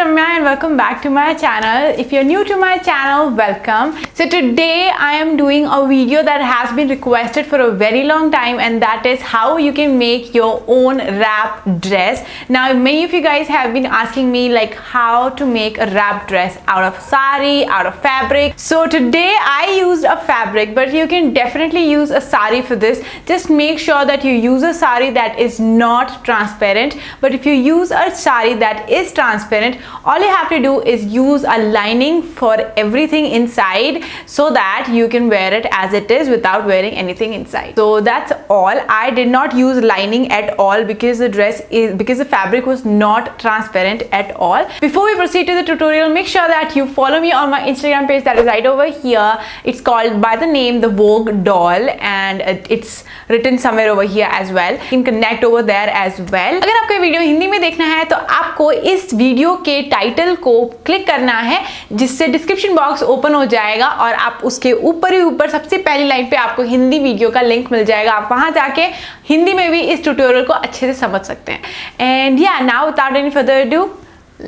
Ramya and welcome back to my channel. If you're new to my channel, welcome. So today I am doing a video that has been requested for a very long time, and that is how you can make your own wrap dress. Now many of you guys have been asking me like how to make a wrap dress out of sari, out of fabric. So today I used a fabric, but you can definitely use a sari for this. Just make sure that you use a sari that is not transparent, but if you use a sari that is transparent, all you have to do is use a lining for everything inside so that you can wear it as it is without wearing anything inside. So that's all. I did not use lining at all because the fabric was not transparent at all. Before we proceed to the tutorial, make sure that you follow me on my Instagram page that is right over here. It's called by the name The Vogue Doll, and it's written somewhere over here as well. You can connect over there as well. अगर आपको video Hindi में देखना है तो आपको इस video के title को क्लिक करना है, जिससे डिस्क्रिप्शन बॉक्स ओपन हो जाएगा और आप उसके ऊपर ही ऊपर सबसे पहली लाइन पे आपको हिंदी वीडियो का लिंक मिल जाएगा. आप वहां जाके हिंदी में भी इस ट्यूटोरियल को अच्छे से समझ सकते हैं. एंड या now without any further ado,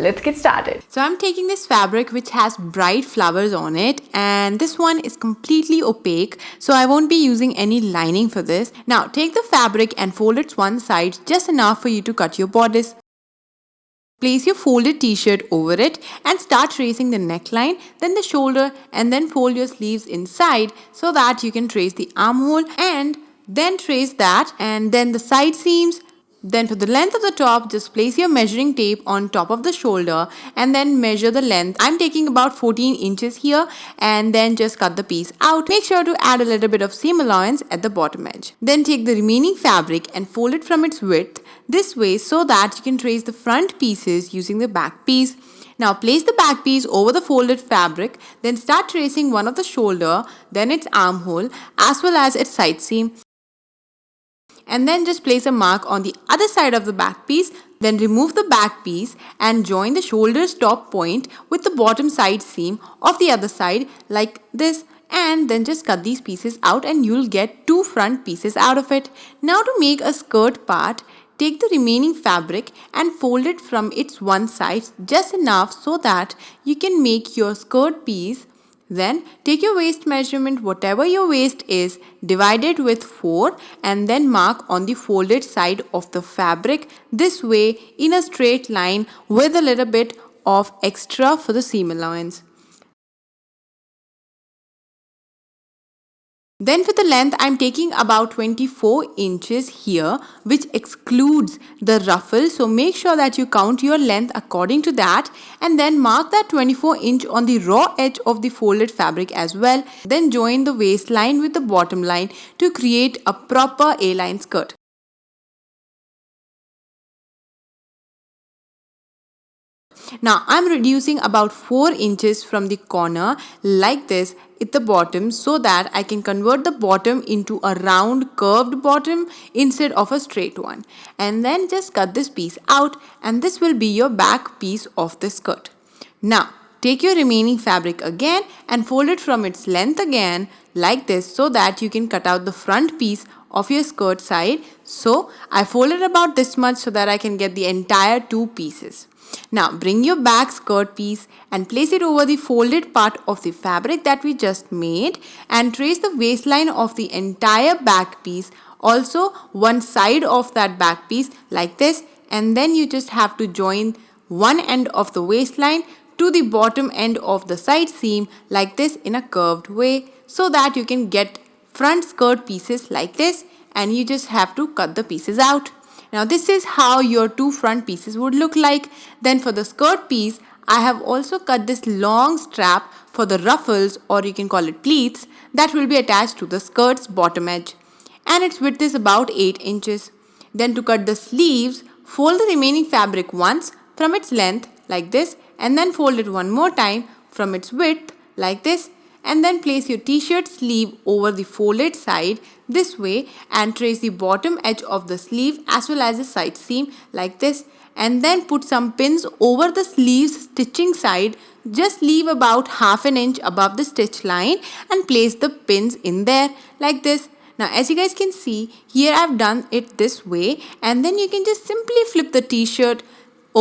let's get started. So I'm taking this fabric which has bright flowers on it, and this one is completely opaque, so I won't be using any lining for this. Now take the fabric and fold it one side just enough for you to cut your bodice. Place your folded t-shirt over it and start tracing the neckline, then the shoulder, and then fold your sleeves inside so that you can trace the armhole, and then trace that, and then the side seams. Then for the length of the top, just place your measuring tape on top of the shoulder and then measure the length. I'm taking about 14 inches here, and then just cut the piece out. Make sure to add a little bit of seam allowance at the bottom edge. Then take the remaining fabric and fold it from its width this way so that you can trace the front pieces using the back piece. Now place the back piece over the folded fabric, then start tracing one of the shoulder, then its armhole as well as its side seam. And then just place a mark on the other side of the back piece. Then remove the back piece and join the shoulder's top point with the bottom side seam of the other side like this, and then just cut these pieces out and you'll get two front pieces out of it. Now to make a skirt part, take the remaining fabric and fold it from its one side just enough so that you can make your skirt piece. Then take your waist measurement, whatever your waist is, divide it with 4 and then mark on the folded side of the fabric this way in a straight line with a little bit of extra for the seam allowance. Then for the length, I'm taking about 24 inches here, which excludes the ruffle. So make sure that you count your length according to that, and then mark that 24 inch on the raw edge of the folded fabric as well. Then join the waistline with the bottom line to create a proper A-line skirt. Now I'm reducing about 4 inches from the corner like this at the bottom so that I can convert the bottom into a round curved bottom instead of a straight one. And then just cut this piece out, and this will be your back piece of the skirt. Now take your remaining fabric again and fold it from its length again like this so that you can cut out the front piece of your skirt side. So I folded about this much so that I can get the entire two pieces. Now bring your back skirt piece and place it over the folded part of the fabric that we just made, and trace the waistline of the entire back piece, also one side of that back piece like this, and then you just have to join one end of the waistline to the bottom end of the side seam like this in a curved way so that you can get front skirt pieces like this, and you just have to cut the pieces out. Now this is how your two front pieces would look like. Then for the skirt piece, I have also cut this long strap for the ruffles, or you can call it pleats, that will be attached to the skirt's bottom edge, and its width is about 8 inches. Then to cut the sleeves, fold the remaining fabric once from its length like this, and then fold it one more time from its width like this, and then place your t-shirt sleeve over the folded side this way and trace the bottom edge of the sleeve as well as the side seam like this, and then put some pins over the sleeve's stitching side. Just leave about half an inch above the stitch line and place the pins in there like this. Now as you guys can see here, I've done it this way, and then you can just simply flip the t-shirt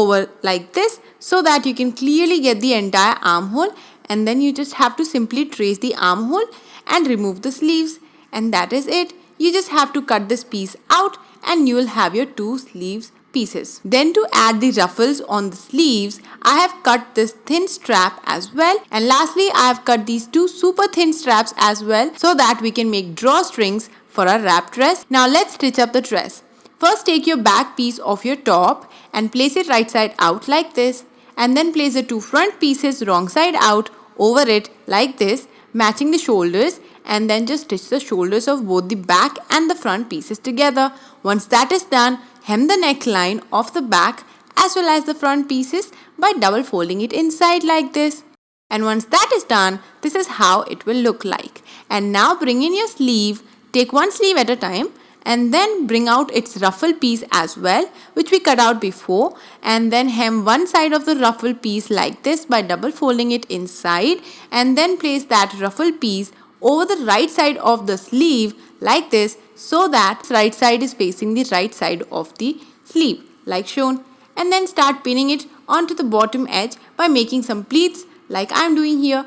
over like this so that you can clearly get the entire armhole, and then you just have to simply trace the armhole and remove the sleeves, and that is it. You just have to cut this piece out and you will have your two sleeves pieces. Then to add the ruffles on the sleeves, I have cut this thin strap as well, and lastly I have cut these two super thin straps as well so that we can make drawstrings for our wrap dress. Now let's stitch up the dress. First take your back piece of your top and place it right side out like this, and then place the two front pieces wrong side out over it like this, matching the shoulders, and then just stitch the shoulders of both the back and the front pieces together. Once that is done, hem the neckline of the back as well as the front pieces by double folding it inside like this. And once that is done, this is how it will look like. And now bring in your sleeve, take one sleeve at a time, and then bring out its ruffle piece as well, which we cut out before, and then hem one side of the ruffle piece like this by double folding it inside, and then place that ruffle piece over the right side of the sleeve like this so that right side is facing the right side of the sleeve like shown, and then start pinning it onto the bottom edge by making some pleats like I am doing here.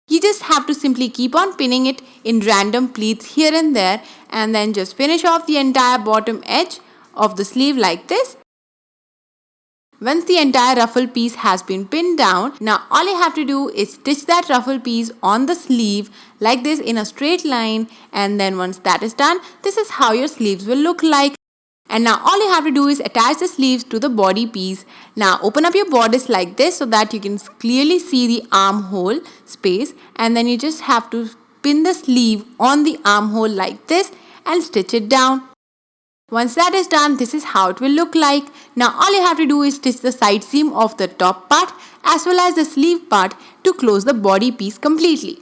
You just have to simply keep on pinning it in random pleats here and there, and then just finish off the entire bottom edge of the sleeve like this. Once the entire ruffle piece has been pinned down, now all you have to do is stitch that ruffle piece on the sleeve like this in a straight line, and then once that is done, this is how your sleeves will look like. And now all you have to do is attach the sleeves to the body piece. Now open up your bodice like this so that you can clearly see the armhole space, and then you just have to pin the sleeve on the armhole like this and stitch it down. Once that is done, this is how it will look like. Now all you have to do is stitch the side seam of the top part as well as the sleeve part to close the body piece completely.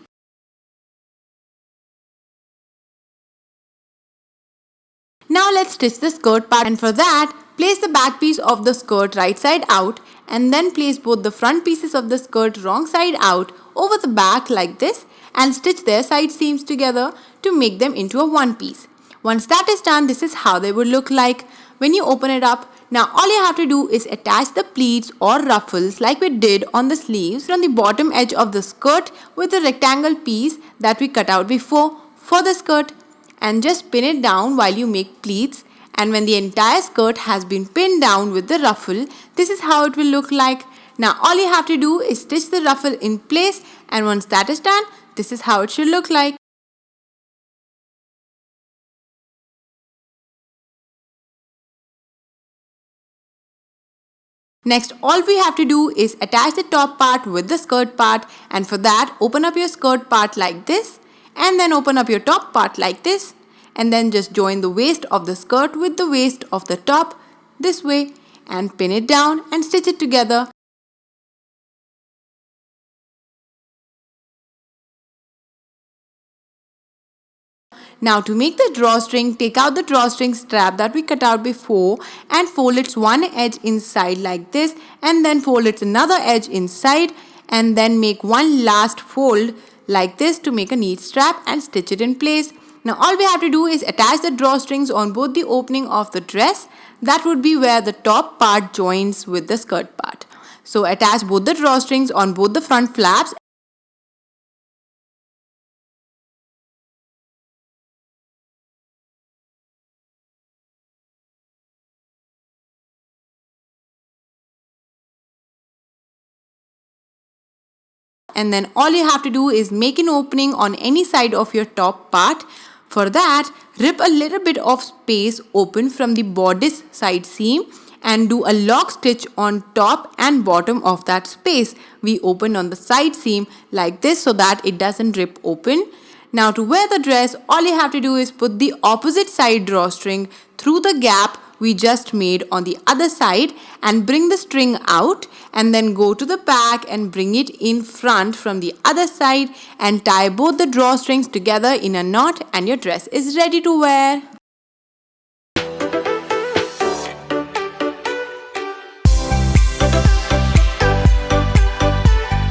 Now let's stitch the skirt part, and for that, place the back piece of the skirt right side out, and then place both the front pieces of the skirt wrong side out over the back like this, and stitch their side seams together to make them into a one piece. Once that is done, this is how they would look like when you open it up. Now all you have to do is attach the pleats or ruffles like we did on the sleeves from the bottom edge of the skirt with the rectangle piece that we cut out before for the skirt, and just pin it down while you make pleats. And when the entire skirt has been pinned down with the ruffle, this is how it will look like. Now all you have to do is stitch the ruffle in place, and once that is done, this is how it should look like. Next, all we have to do is attach the top part with the skirt part, and for that open up your skirt part like this, and then open up your top part like this, and then just join the waist of the skirt with the waist of the top this way, and pin it down and stitch it together. Now to make the drawstring, take out the drawstring strap that we cut out before and fold its one edge inside like this, and then fold its another edge inside, and then make one last fold like this to make a neat strap and stitch it in place. Now all we have to do is attach the drawstrings on both the opening of the dress. That would be where the top part joins with the skirt part. So attach both the drawstrings on both the front flaps. And then all you have to do is make an opening on any side of your top part. For that, rip a little bit of space open from the bodice side seam and do a lock stitch on top and bottom of that space we opened on the side seam like this so that it doesn't rip open. Now to wear the dress, all you have to do is put the opposite side drawstring through the gap we just made on the other side and bring the string out, and then go to the back and bring it in front from the other side and tie both the drawstrings together in a knot, and your dress is ready to wear.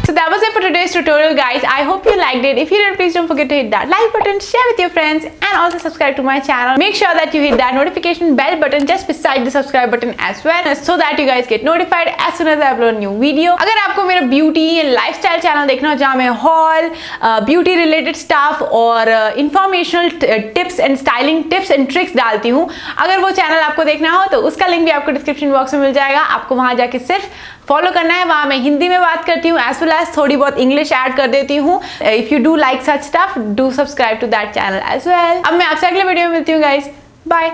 So that was it for today. today's tutorial, guys. I hope you liked it. If you did, please don't forget to hit that like button, share with your friends, and also subscribe to my channel. Make sure that you hit that notification bell button just beside the subscribe button as well, so that you guys get notified as soon as I upload a new video. अगर आपको मेरा beauty and lifestyle channel देखना हो जहाँ मैं haul, beauty related stuff और informational tips and styling tips and tricks डालती हूँ, अगर वो चैनल आपको देखना हो तो उसका लिंक भी आपको डिस्क्रिप्शन बॉक्स में मिल जाएगा. आपको वहाँ जाके सिर्फ फॉलो करना है. वहाँ मैं हिंदी में बात करती हूँ एज वेल एज थोड़ी बहुत इंग्लिश ऐड कर देती हूँ. If you do like such stuff, do subscribe to that channel as well. अब मैं आपसे अगले वीडियो में मिलती हूँ गाइज. बाय.